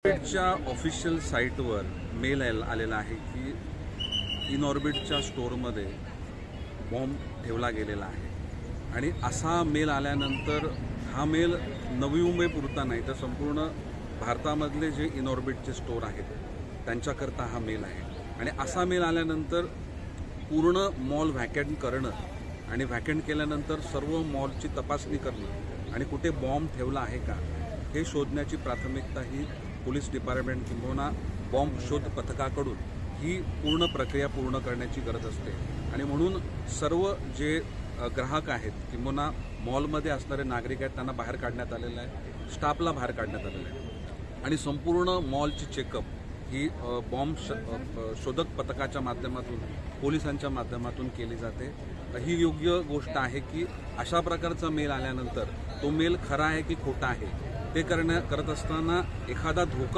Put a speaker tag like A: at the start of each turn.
A: इनऑर्बिटच्या official साईटवर mail आलेला आहे की इनऑर्बिटच्या स्टोअरमध्ये बॉम्ब ठेवला गेलेला आहे आणि असा मेल आल्यानंतर हा मेल नवी मुंबईपुरता नाही तर संपूर्ण भारतामधले जे इनऑर्बिटचे स्टोअर आहेत त्यांच्याकरता हा मेल आहे आणि असा मेल आल्यानंतर पूर्ण मॉल व्हॅकंट करणं आणि व्हॅकंट केल्यानंतर सर्व मॉलची तपासणी करणं आणि कुठे बॉम्ब ठेवला आहे का हे शोधण्याची प्राथमिकता ही पोलीस डिपार्टमेंट किंवा बॉम्ब शोध पथकाकडून ही पूर्ण प्रक्रिया पूर्ण करण्याची गरज असते आणि म्हणून सर्व जे ग्राहक आहेत किंवा मॉलमध्ये असणारे नागरिक आहेत त्यांना बाहेर काढण्यात आलेलं आहे, स्टाफला बाहेर काढण्यात आलेलं आहे आणि संपूर्ण मॉलची चेकअप ही बॉम्ब शोधक पथकाच्या माध्यमातून पोलिसांच्या माध्यमातून केली जाते। ही योग्य गोष्ट आहे की अशा प्रकारचा मेल आल्यानंतर तो मेल खरा आहे की खोटा आहे ते करत असताना एखादा धोका